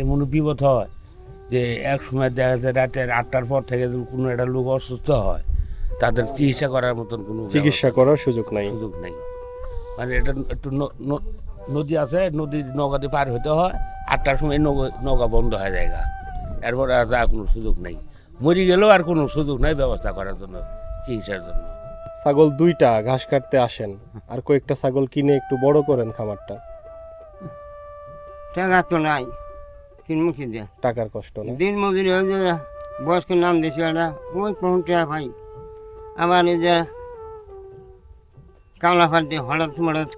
এমন বিপদ হয় যে এক সময় দেখা যায় রাতে 8টার পর থেকে যদি কোনো একটা লোক অসুস্থ হয় তাদের চিকিৎসা করার মতন কোনো চিকিৎসা ব্যবস্থা করার সুযোগ নাই। সুযোগ নেই। মানে এটা একটু নদী আছে, নদীর নৌকাতে পার হতে হয়, 8টার সময় নৌকা বন্ধ হয়ে যায়। এরপর আর যাওয়ার কোনো সুযোগ নেই, মরি গেলেও আর কোনো সুযোগ নাই ব্যবস্থা করার জন্য, চিকিৎসার জন্য। ছাগল 2টা ঘাস কাটতে আসেন, আর কয়েকটা ছাগল কিনে একটু বড় করেন খামারটা। টাকা তো নাই, কিনমুখী দেয় টাকার কষ্ট না। দিন মজুরি হয়ে যে বয়স্ক নাম দিয়েছি ওটা ওই কখন টাকা ভাই। আবার এই যে কামলা ফাট দিই, হঠাৎ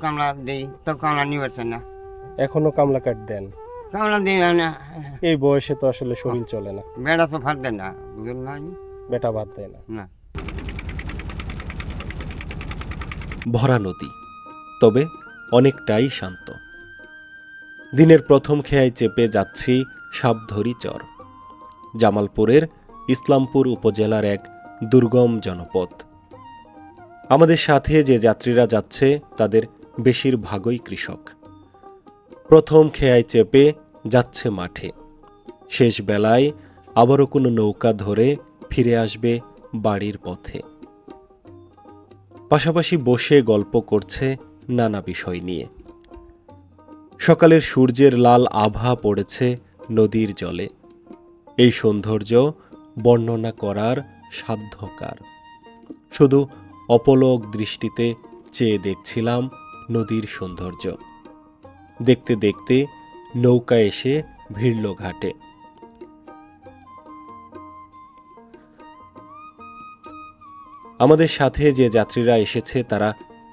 কামলা দিই তো কামলা নিয়ে পারছে না, এখনো কামলা কাট দেন? কামলা দিই না। এই বয়সে তো আসলে শরীর চলে না। বেড়া তো ফাট দেয় না, বুঝল নাই বেটা ভাত দেয় না। না। ভরা নদী, তবে অনেকটাই শান্ত। দিনের প্রথম খেয়ায় চেপে যাচ্ছি সাপধরি চর, জামালপুরের ইসলামপুর উপজেলার এক দুর্গম জনপদ। আমাদের সাথে যে যাত্রীরা যাচ্ছে তাদের বেশিরভাগই কৃষক। প্রথম খেয়ায় চেপে যাচ্ছে মাঠে, শেষ বেলায় আবারও কোনো নৌকা ধরে ফিরে আসবে বাড়ির পথে। পাশাপাশি বসে গল্প করছে নানা বিষয় নিয়ে। সকালের সূর্যের লাল আভা পড়েছে নদীর জলে। এই সৌন্দর্য বর্ণনা করার সাধ্যকার। শুধু অপলক দৃষ্টিতে চেয়ে দেখছিলাম নদীর সৌন্দর্য। দেখতে দেখতে নৌকা এসে ভিড়ল ঘাটে। আমাদের সাথে যে যাত্রীরা এসেছে তারা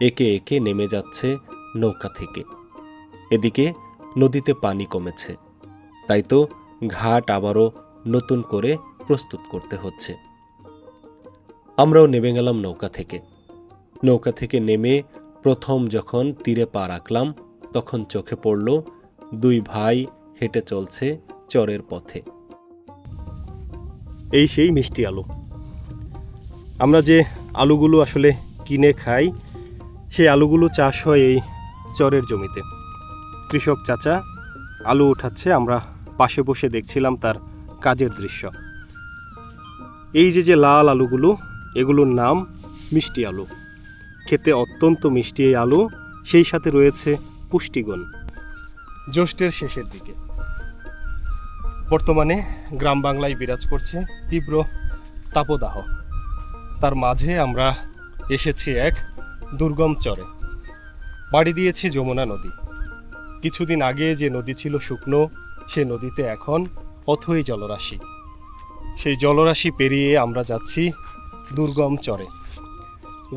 একে একে নেমে যাচ্ছে নৌকা থেকে। এদিকে নদীতে পানি কমেছে, তাই তো ঘাট আবারও নতুন করে প্রস্তুত করতে হচ্ছে। আমরাও নেমে গেলাম নৌকা থেকে। নৌকা থেকে নেমে প্রথম যখন তীরে পা রাখলাম তখন চোখে পড়ল 2 ভাই হেঁটে চলছে চরের পথে। এই সেই মিষ্টি আলু। আমরা যে আলুগুলো আসলে কিনে খাই, সেই আলুগুলো চাষ হয় এই চরের জমিতে। কৃষক চাচা আলু উঠাচ্ছে, আমরা পাশে বসে দেখছিলাম তার কাজের দৃশ্য। এই যে লাল আলুগুলো, এগুলোর নাম মিষ্টি আলু। খেতে অত্যন্ত মিষ্টি এই আলু, সেই সাথে রয়েছে পুষ্টিগুণ। জ্যৈষ্ঠের শেষের দিকে বর্তমানে গ্রাম বাংলায় বিরাজ করছে তীব্র তাপদাহ। তার মাঝে আমরা এসেছি এক দুর্গম চরে। বাড়ি দিয়েছি যমুনা নদী। কিছুদিন আগে যে নদী ছিল শুকনো, সে নদীতে এখন অথই জলরাশি। সেই জলরাশি পেরিয়ে আমরা যাচ্ছি দুর্গম চরে।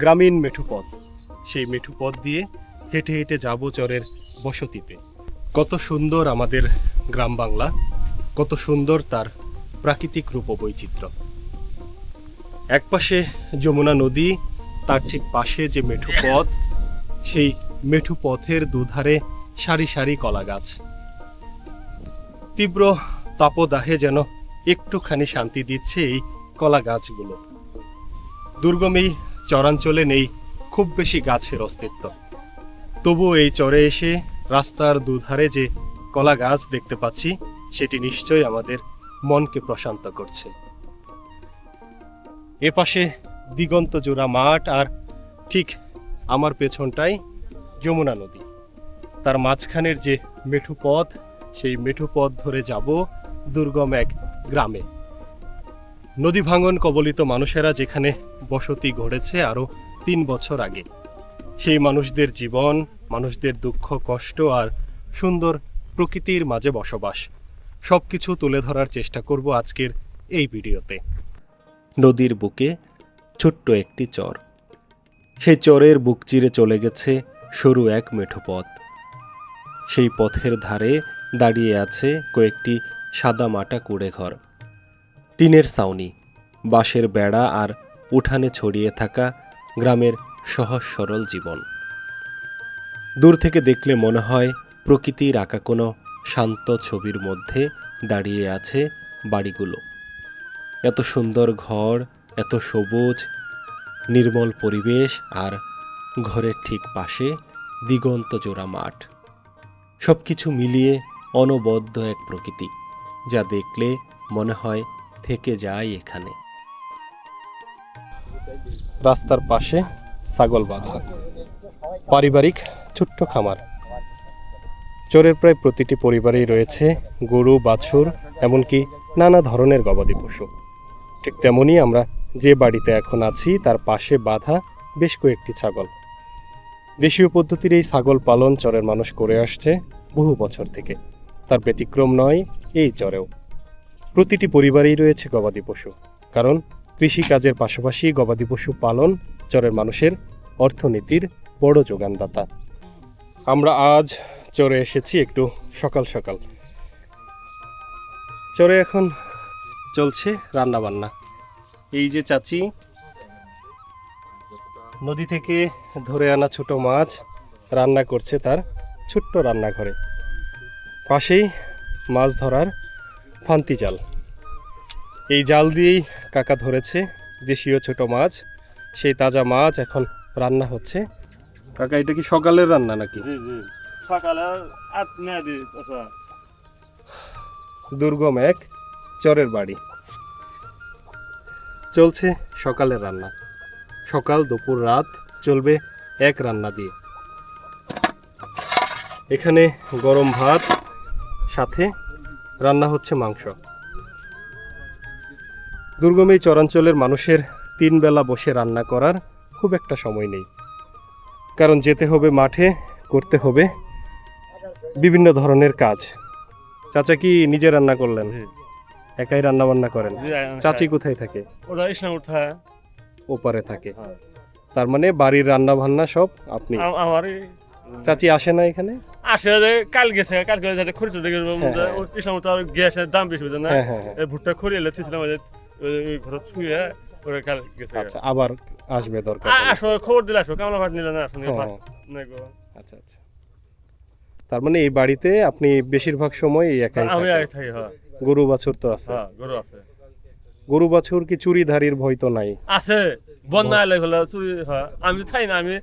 গ্রামীণ মেঠুপথ, সেই মেঠুপথ দিয়ে হেঁটে হেঁটে যাব চরের বসতিতে। কত সুন্দর আমাদের গ্রাম বাংলা, কত সুন্দর তার প্রাকৃতিক রূপ বৈচিত্র্য। একপাশে যমুনা নদী, তার ঠিক পাশে যে মেঠু পথ, সেই মেঠু পথের দুধারে সারি সারি কলা গাছ। তীব্র তাপদাহে যেন একটুখানি শান্তি দিচ্ছে এই কলা গাছগুলো। দুর্গম এই চরাঞ্চলে নেই খুব বেশি গাছের অস্তিত্ব, তবুও এই চরে এসে রাস্তার দুধারে যে কলা গাছ দেখতে পাচ্ছি, সেটি নিশ্চয়ই আমাদের মনকে প্রশান্ত করছে। এপাশে দিগন্ত জোড়া মাঠ, আর ঠিক আমার পেছনটাই যমুনা নদী। তার মাঝখানের যে মেঠু পথ, সেই মেঠু পথ ধরে যাব দুর্গম এক গ্রামে। নদী ভাঙন কবলিত মানুষেরা যেখানে বসতি গড়েছে আরও 3 বছর আগে। সেই মানুষদের জীবন, মানুষদের দুঃখ কষ্ট আর সুন্দর প্রকৃতির মাঝে বসবাস, সব কিছু তুলে ধরার চেষ্টা করব আজকের এই ভিডিওতে। নদীর বুকে ছোট্ট একটি চর। সেই চরের বুক চিরে চলে গেছে সরু এক মেঠো পথ। সেই পথের ধারে দাঁড়িয়ে আছে কয়েকটি সাদা মাটা কুড়ে ঘর, টিনের ছাউনি, বাঁশের বেড়া আর উঠানে ছড়িয়ে থাকা গ্রামের সহজ সরল জীবন। দূর থেকে দেখলে মনে হয় প্রকৃতির আঁকা কোনো শান্ত ছবির মধ্যে দাঁড়িয়ে আছে বাড়িগুলো। এত সুন্দর ঘর, এত সবুজ নির্মল পরিবেশ, আর ঘরের ঠিক পাশে দিগন্ত জোড়া মাঠ। সব কিছু মিলিয়ে অনবদ্য এক প্রকৃতি, যা দেখলে মনে হয় থেকে যায় এখানে। রাস্তার পাশে ছাগল বাঁধা, পারিবারিক ছোট্ট খামার। চরের প্রায় প্রতিটি পরিবারেই রয়েছে গরু, বাছুর, এমনকি নানা ধরনের গবাদি পশু। ঠিক তেমনই আমরা যে বাড়িতে এখন আছি তার পাশে বাঁধা বেশ কয়েকটি ছাগল। দেশীয় পদ্ধতির এই ছাগল পালন চরের মানুষ করে আসছে বহু বছর থেকে। তার ব্যতিক্রম নয় এই চরেও। প্রতিটি পরিবারেই রয়েছে গবাদি পশু, কারণ কৃষিকাজের পাশাপাশি গবাদি পশু পালন চরের মানুষের অর্থনীতির বড় যোগানদাতা। আমরা আজ চরে এসেছি একটু সকাল সকাল। চরে এখন চলছে রান্না বান্না। এই যে চাচি নদী থেকে ধরে আনা ছোট মাছ রান্না করছে তার ছোট্ট রান্নাঘরে। পাশেই মাছ ধরার ফান্তি জাল। এই জাল দিয়েই কাকা ধরেছে দেশীয় ছোট মাছ। সেই তাজা মাছ এখন রান্না হচ্ছে। কাকা, এটা কি সকালের রান্না নাকি? জি জি, সকালে আট নিয়ে দিস। আচ্ছা, দুর্গম এক চরের বাড়ি, চলছে সকালের রান্না। সকাল, দুপুর, রাত চলবে এক রান্না দিয়ে। এখানে গরম ভাত, সাথে রান্না হচ্ছে মাংস। দুর্গম এই চরাঞ্চলের মানুষের 3 বেলা বসে রান্না করার খুব একটা সময় নেই, কারণ যেতে হবে মাঠে, করতে হবে বিভিন্ন ধরনের কাজ। চাচা কি নিজে রান্না করলেন? জি। একাই রান্না বান্না করেন? জি, চাচি কোথায় থাকে? ওরা ইসলাম উঠা ওপারে থাকে। হ্যাঁ। তার মানে বাড়ির রান্না বান্না সব আপনি? আমারই চাচি আসে না এখানে? আসে যে কাল গেছে, কালকে যেটা খড়ি চলে গেছে হ্যাঁ। ইসলাম উঠা গ্যাসের দাম বেশি বুঝে না। হ্যাঁ হ্যাঁ হ্যাঁ। এই ভুট্টা খড়ি এলে ছিলাম ওই ঘর ছুঁয়ে ওরা কাল গেছে। আচ্ছা, আবার আসবে দরকার হলে। আসো, খবর দিলে আসো, কামলা ভাত নিলে না আসো হ্যাঁ। নাই গো। আচ্ছা আচ্ছা, তার মানে এই বাড়িতে আপনি বেশিরভাগ সময় একাই আমি থাকেন। আগে থাকি। হ্যাঁ গরু বাছুর তো আছে? হ্যাঁ, গরু আছে। গরু বাছুর কি চুরিধারির ভয় তো নাই? আছে, বন্যা এলে হলো চুরি হয়। আমি থাই না, আমি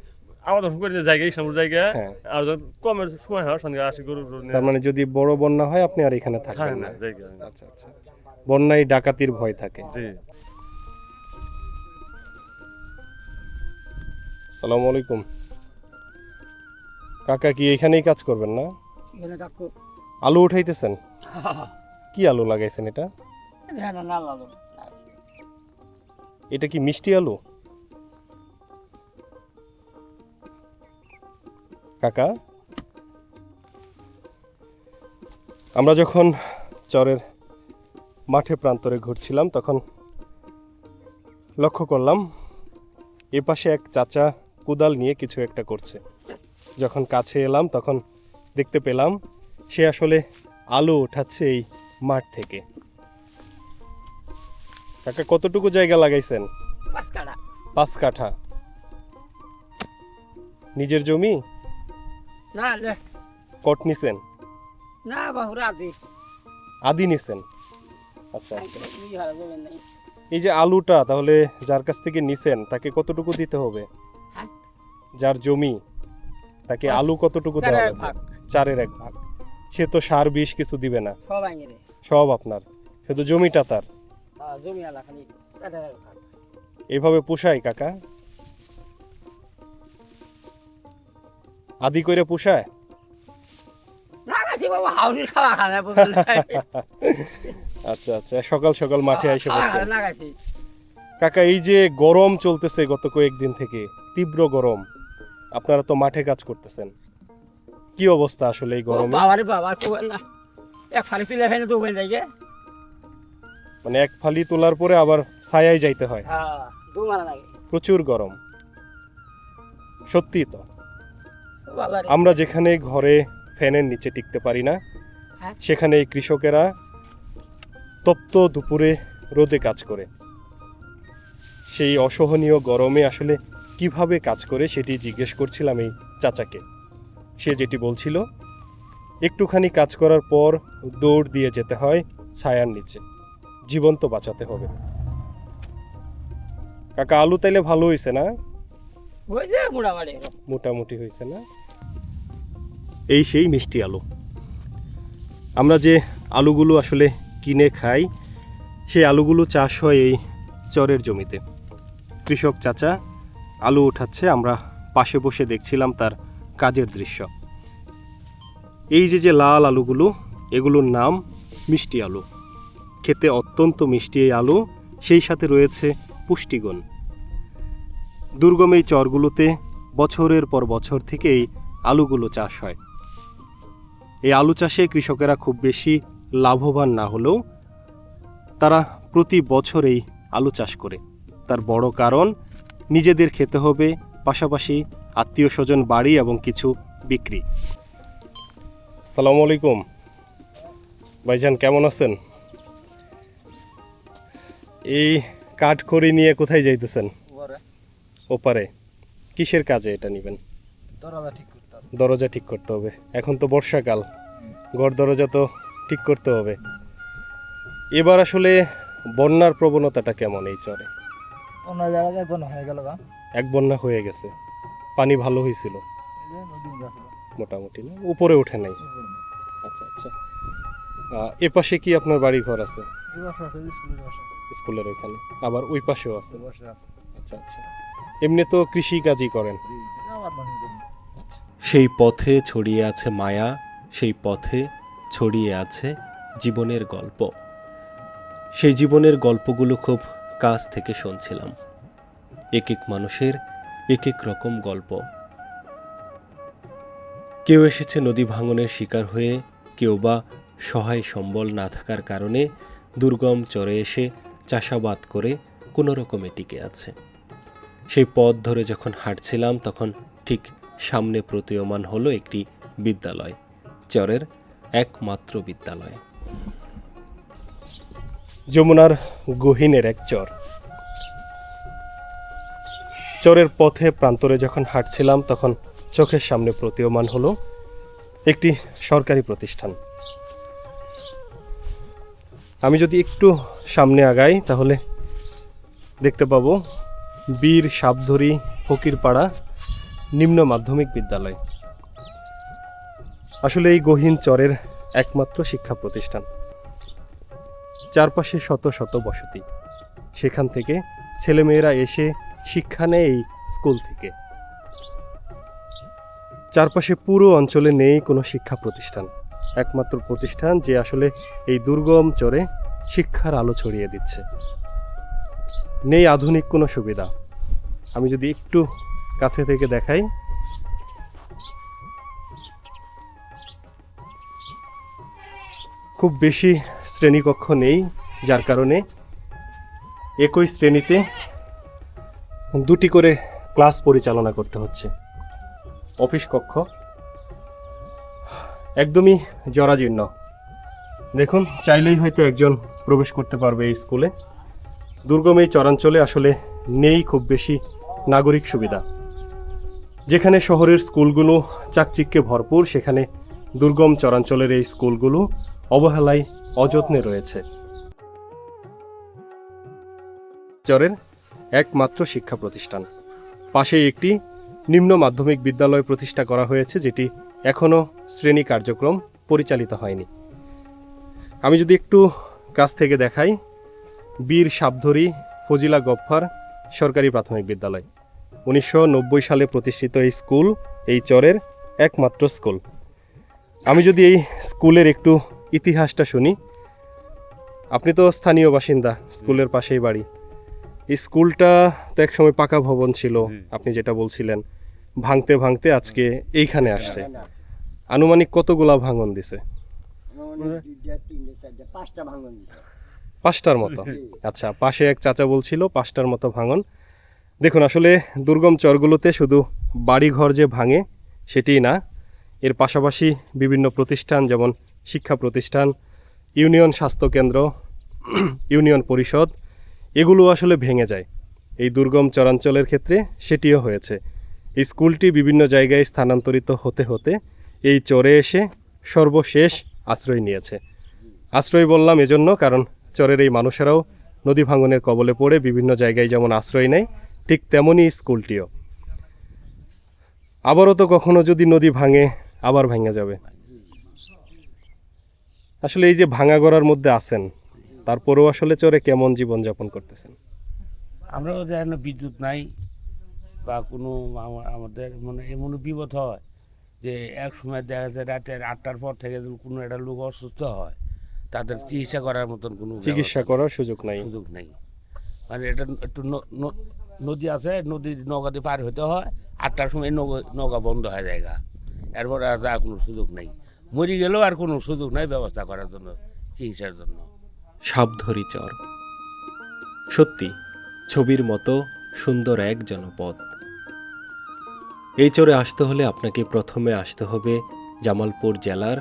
আবার করে জায়গায় ইসলাম জায়গায় হ্যাঁ। আর কমের সময় হয় সঙ্গে আসি গরু নিয়ে তার মানে যদি বড় বন্যা হয় আপনি আর এখানে থাকি থাকবেন না না? জায়গায়। আচ্ছা আচ্ছা, বন্যায় ডাকাতির ভয় থাকে। জি। আসসালামু আলাইকুম। কাকা কি এখানেই কাজ করবেন না? আলু উঠাইতেছেন? কি আলু লাগাইছেন এটা? এটা কি মিষ্টি আলু? কাকা, আমরা যখন চরের মাঠে প্রান্তরে ঘুরছিলাম তখন লক্ষ্য করলাম এ পাশে এক চাচা কোদাল নিয়ে কিছু একটা করছে। যখন কাছে এলাম তখন দেখতে পেলাম সে আসলে আলু উঠাচ্ছে এই মাঠ থেকে। কাকা, কতটুকু জায়গা লাগাইছেন? 5 কাঠা। নিজের জমি? না কট নিছেন? না বাহুরা আদি আদি নিছেন? আচ্ছা আচ্ছা। এই যে আলুটা তাহলে যার কাছ থেকে নিছেন তাকে কতটুকু দিতে হবে? হ্যাঁ। যার জমি তাকে আলু কতটুকু দেওয়া হবে? 4/1 ভাগ। সে তো সার বিষ কিছু দিবে না, সব আইনে সব আপনার, শুধু জমিটা তার। জমি আলা খালি এইভাবে পোষায় কাকা? আদি করে পোষায়? লাগাইছি বাবা, হাউরির খাওয়া খানা আচ্ছা আচ্ছা, সকাল সকাল মাঠে এসে বসে। লাগাইছি। কাকা, এই যে গরম চলতেছে গত কয়েকদিন থেকে, তীব্র গরম, আপনারা তো মাঠে কাজ করতেছেন, কি অবস্থা আসলে এই গরমে? বাবারে বাবা, না এক ফালি তুলে ফেলে তো বলে যাই। মানে এক ফালি তোলার পরে আবার ছায়ায় যাইতে হয়, হ্যাঁ, দুমারা লাগে প্রচুর গরম। সত্যি তো, বাবারে। আমরা যেখানে ঘরে ফ্যানের নিচে টিকতে পারি না, হ্যাঁ। সেখানে এই কৃষকেরা তপ্ত দুপুরে রোদে কাজ করে। সেই অসহনীয় গরমে আসলে কিভাবে কাজ করে সেটি জিজ্ঞেস করছিলাম এই চাচাকে। সে যেটি বলছিল, একটুখানি কাজ করার পর দৌড় দিয়ে যেতে হয় ছায়ার নিচে, জীবন তো বাঁচাতে হবে। কাকা, আলু তাইলে ভালো হয়েছে না? ওই যে মোটামুটি মোটামুটি হয়েছে না? এই সেই মিষ্টি আলু। আমরা যে আলুগুলো আসলে কিনে খাই সেই আলুগুলো চাষ হয় এই চরের জমিতে। কৃষক চাচা আলু উঠাচ্ছে, আমরা পাশে বসে দেখছিলাম তার কাজের দৃশ্য। এই যে লাল আলুগুলো, এগুলোর নাম মিষ্টি আলু। খেতে অত্যন্ত মিষ্টি এই আলু, সেই সাথে রয়েছে পুষ্টিগুণ। দুর্গম এই চরগুলোতে বছরের পর বছর থেকে এই আলুগুলো চাষ হয়। এই আলু চাষে কৃষকেরা খুব বেশি লাভবান না হলেও তারা প্রতি বছর এই আলু চাষ করে। তার বড় কারণ নিজেদের খেতে হবে, পাশাপাশি আত্মীয় স্বজন বাড়ি এবং কিছু বিক্রি। আসসালামু আলাইকুম ভাইজান, কেমন আছেন? এই কাঠখড়ি নিয়ে কোথায় যাইতেছেন? ওপারে কিসের কাজে এটা নেবেন? দরজা ঠিক করতে হবে। এখন তো বর্ষাকাল, ঘর দরজা তো ঠিক করতে হবে। এবার আসলে বন্যার প্রবণতাটা কেমন এই চরে? এক বন্যা হয়ে গেছে। পানি ভালো হয়েছিল মোটামুটি, না উপরে ওঠে নাই? আচ্ছা আচ্ছা। এ পাশে কি আপনার বাড়ি ঘর আছে? স্কুলের ওইখানে, আবার ওই পাশেও আছে। আচ্ছা আচ্ছা। এমনি তো কৃষি কাজই করেন? সেই পথে ছড়িয়ে আছে মায়া, সেই পথে ছড়িয়ে আছে জীবনের গল্প। সেই জীবনের গল্পগুলো খুব কাছ থেকে শুনছিলাম। এক এক মানুষের এক এক রকম গল্প। কেউ এসেছে নদী ভাঙনের শিকার হয়ে, কেউ বা সহায় সম্বল না থাকার কারণে দুর্গম চরে এসে চাষাবাদ করে কোনো রকমে টিকে আছে। সেই পথ ধরে যখন হাঁটছিলাম তখন ঠিক সামনে প্রতীয়মান হলো একটি বিদ্যালয়, চরের একমাত্র বিদ্যালয়। যমুনার গহীনের এক চর। চরের পথে প্রান্তরে যখন হাঁটছিলাম তখন চোখের সামনে প্রতীয়মান হলো একটি সরকারি প্রতিষ্ঠান। আমি যদি একটু সামনে আগাই তাহলে দেখতে পাবো বীর সাবধরী ফকিরপাড়া নিম্ন মাধ্যমিক বিদ্যালয়। আসলে এই গহীন চরের একমাত্র শিক্ষা প্রতিষ্ঠান। চারপাশে শত শত বসতি, সেখান থেকে ছেলেমেয়েরা এসে শিক্ষা নেয় এই স্কুল থেকে। চারপাশে পুরো অঞ্চলে নেই কোনো শিক্ষা প্রতিষ্ঠান। একমাত্র প্রতিষ্ঠান যে আসলে এই দুর্গম চরে শিক্ষার আলো ছড়িয়ে দিচ্ছে। নেই আধুনিক কোনো সুবিধা। আমি যদি একটু কাছে থেকে দেখাই, খুব বেশি শ্রেণীকক্ষ নেই, যার কারণে একই শ্রেণীতে দুটি করে ক্লাস পরিচালনা করতে হচ্ছে। অফিস কক্ষ একদমই জরাজীর্ণ। দেখুন, চাইলেই হয়তো একজন প্রবেশ করতে পারবে এই স্কুলে। দুর্গম এই চরাঞ্চলে আসলে নেই খুব বেশি নাগরিক সুবিধা। যেখানে শহরের স্কুলগুলো চাকচিক্যে ভরপুর, সেখানে দুর্গম চরাঞ্চলের এই স্কুলগুলো অবহেলায় অযত্নে রয়েছে। চরের একমাত্র শিক্ষা প্রতিষ্ঠান। পাশেই একটি নিম্ন মাধ্যমিক বিদ্যালয় প্রতিষ্ঠা করা হয়েছে, যেটি এখনও শ্রেণী কার্যক্রম পরিচালিত হয়নি। আমি যদি একটু কাছ থেকে দেখাই, বীর সাবধরী ফজিলা গফফার সরকারি প্রাথমিক বিদ্যালয়। 1990 সালে প্রতিষ্ঠিত এই স্কুল এই চরের একমাত্র স্কুল। আমি যদি এই স্কুলের একটু ইতিহাসটা শুনি, আপনি তো স্থানীয় বাসিন্দা, স্কুলের পাশেই বাড়ি। এই স্কুলটা তো একসময় পাকা ভবন ছিল, আপনি যেটা বলছিলেন, ভাঙতে ভাঙতে আজকে এইখানে আসছে। আনুমানিক কতগুলা ভাঙন দিছে? 5টার মতো। আচ্ছা, পাশে এক চাচা বলছিল 5টার মতো ভাঙন। দেখুন, আসলে দুর্গম চরগুলোতে শুধু বাড়িঘর যে ভাঙে সেটিই না, এর পাশাপাশি বিভিন্ন প্রতিষ্ঠান, যেমন শিক্ষা প্রতিষ্ঠান, ইউনিয়ন স্বাস্থ্যকেন্দ্র, ইউনিয়ন পরিষদ, এগুলো আসলে ভেঙে যায়। এই দুর্গম চরাঞ্চলের ক্ষেত্রে সেটিও হয়েছে। এই স্কুলটি বিভিন্ন জায়গায় স্থানান্তরিত হতে হতে এই চরে এসে সর্বশেষ আশ্রয় নিয়েছে। আশ্রয় বললাম এজন্য, কারণ চরের এই মানুষেরাও নদী ভাঙনের কবলে পড়ে বিভিন্ন জায়গায় যেমন আশ্রয় নেয়, ঠিক তেমনই স্কুলটিও। আবারও তো কখনো যদি নদী ভাঙে, আবার ভেঙে যাবে। আসলে এই যে ভাঙাগড়ার মধ্যে আছেন, তারপরেও আসলে চরে কেমন জীবনযাপন করতেছেন? আমরাও যেন বিদ্যুৎ নাই বা কোনো আমাদের মানে এমন বিপদ হয় যে এক সময় দেখা যায় রাতের 8টার পর থেকে যদি কোনো একটা লোক অসুস্থ হয় তাদের চিকিৎসা করার মতন কোনো চিকিৎসা ব্যবস্থা করার সুযোগ নাই। সুযোগ নেই। মানে এটা একটু নদী আছে, নদীর নৌকা দিয়ে পার হতে হয়, 8টার সময় নৌকা বন্ধ হয়ে যায় এরপর আর যাওয়ার কোনো সুযোগ নেই। মরে গেলেও আর কোনো সুযোগ নাই ব্যবস্থা করার জন্য, চিকিৎসার জন্য। সাবধরি চর সত্যি ছবির মতো সুন্দর এক জনপদ। এই চরে আসতে হলে আপনাকে প্রথমে আসতে হবে জামালপুর জেলার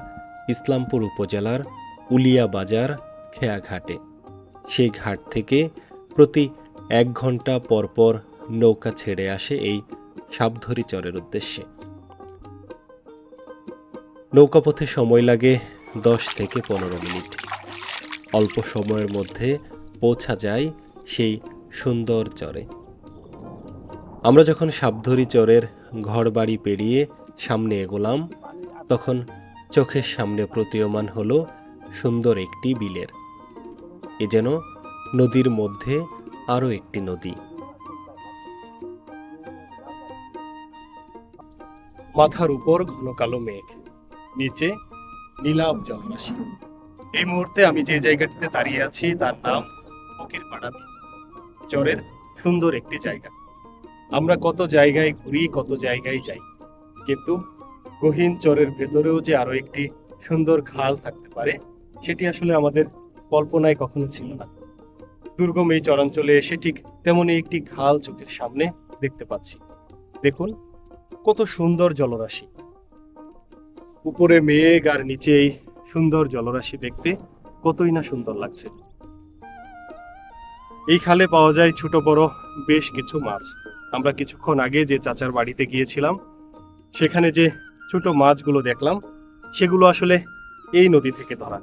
ইসলামপুর উপজেলার উলিয়া বাজার খেয়াঘাটে। সেই ঘাট থেকে প্রতি 1 ঘন্টা পরপর নৌকা ছেড়ে আসে এই সাবধরি চরের উদ্দেশ্যে। নৌকাপথে সময় লাগে 10 থেকে 15 মিনিট। অল্প সময়ের মধ্যে পৌঁছা যায় সেই সুন্দর চরে। আমরা যখন সাবধরি চরের ঘরবাড়ি পেরিয়ে সামনে এগোলাম, তখন চোখের সামনে প্রতীয়মান হলো সুন্দর একটি বিলের। এ যেন নদীর মধ্যে আরও একটি নদী। মাথার উপর ঘন কালো মেঘ, নিচে নীলাভ জলরাশি। এই মুহূর্তে আমি যে জায়গাটিতে দাঁড়িয়ে আছি তার নাম ফকিরপাড়া বিল। চরের সুন্দর একটি জায়গা। আমরা কত জায়গায় ঘুরি, কত জায়গায় যাই, কিন্তু গহীন চরের ভেতরেও যে আরো একটি সুন্দর খাল থাকতে পারে সেটি আসলে আমাদের কল্পনায় কখনো ছিল না। দুর্গম এই চরাঞ্চলে এসে ঠিক তেমনই একটি খাল চোখের সামনে দেখতে পাচ্ছি। দেখুন কত সুন্দর জলরাশি, উপরে মেঘ আর নিচে এই সুন্দর জলরাশি দেখতে কতই না সুন্দর লাগছে। এই খালে পাওয়া যায় ছোট বড় বেশ কিছু মাছ। আমরা কিছুক্ষণ আগে যে চাচার বাড়িতে গিয়েছিলাম সেখানে যে ছোট মাছগুলো দেখলাম সেগুলো আসলে এই নদী থেকে ধরা।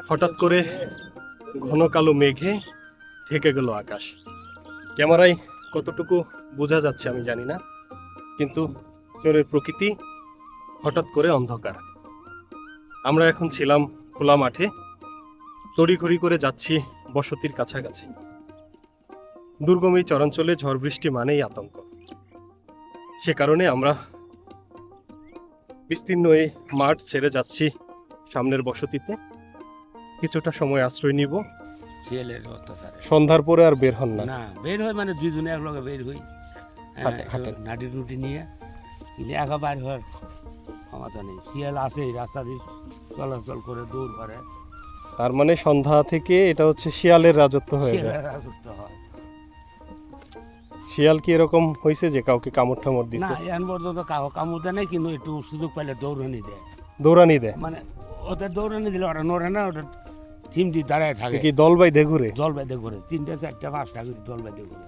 হঠাৎ করে ঘন কালো মেঘে ঢেকে গেল আকাশ। ক্যামেরায় কতটুকু বোঝা যাচ্ছে আমি জানি না, কিন্তু চরের প্রকৃতি হঠাৎ করে অন্ধকার। আমরা এখন ছিলাম খোলা মাঠে, তড়িঘড়ি করে যাচ্ছি বসতির কাছাকাছি। দুর্গম এই চরাঞ্চলে ঝড় বৃষ্টি মানেই আতঙ্ক। সে কারণে আমরা বিস্তীর্ণ এই মাঠ ছেড়ে যাচ্ছি সামনের বসতিতে। কিছুটা সময় আশ্রয় নিব। শিয়ালের অত্যাচারে সন্ধ্যার পরে আর বের হন না? না, বের হয় মানে দুজনে এক লগে বের হই, হাঁটে। নাটি রুটি নিয়ে কিন্তু একা বাইর হওয়ার ক্ষমতা নেই। শিয়াল আছে রাস্তা দিয়ে চলাচল করে, দৌড় করে। তার মানে সন্ধ্যা থেকে এটা হচ্ছে শিয়ালের রাজত্ব হয়ে যায়। শিয়ালের রাজত্ব হয়। শিয়াল কি এরকম হয়েছে যে কাউকে কামড় ঠামড় না, দিচ্ছে? এখন পর্যন্ত কামড় দেয় নাই, কিন্তু একটু সুযোগ পাইলে দৌড়ানি দেয়। দৌড়ানি দেয়? মানে ওদের দৌড়ানি দিলে ওরা নড়ে না, ওটা থিম দিয়ে দাঁড়ায় থাকে। কি দল বাই ঘুরে? জল বেঁধে করে 3টা 4টা 5টা করে জল বেঁধে করে।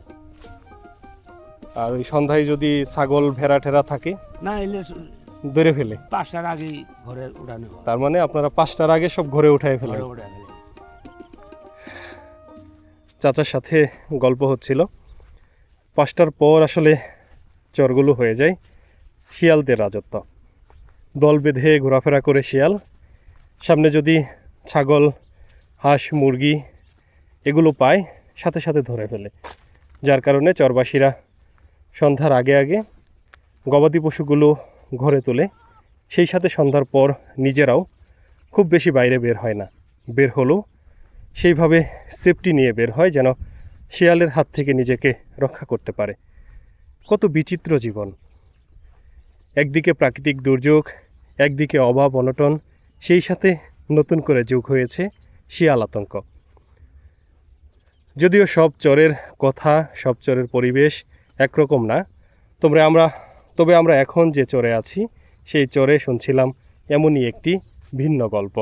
আর ওই সন্ধ্যায় যদি ছাগল ভেড়া ঠেরা থাকে না এলে ধরে ফেলে? 5টার আগেই ঘরে উড়ানো হয়। তার মানে আপনারা 5টার আগে সব ঘরে উঠায় ফেলেন? ঘরে উড়ে ফেলে। চাচার সাথে গল্প হচ্ছিল, 5টার পর আসলে চরগুলো হয়ে যায় শিয়ালদের রাজত্ব। দল বেঁধে ঘোরাফেরা করে শিয়াল। সামনে যদি ছাগল, হাঁস, মুরগি এগুলো পায় সাথে সাথে ধরে ফেলে। যার কারণে চরবাসীরা সন্ধ্যার আগে আগে গবাদি পশুগুলো ঘরে তোলে। সেই সাথে সন্ধ্যার পর নিজেরাও খুব বেশি বাইরে বের হয় না। বের হলেও সেইভাবে সেফটি নিয়ে বের হয় যেন শিয়ালের হাত থেকে নিজেকে রক্ষা করতে পারে। কত বিচিত্র জীবন! একদিকে প্রাকৃতিক দুর্যোগ, একদিকে অভাব অনটন, সেই সাথে নতুন করে যোগ হয়েছে শিয়াল আতঙ্ক। যদিও সব চরের কথা, সব চরের পরিবেশ একরকম না, তবে আমরা এখন যে চরে আছি সেই চরে শুনছিলাম এমনই একটি ভিন্ন গল্প।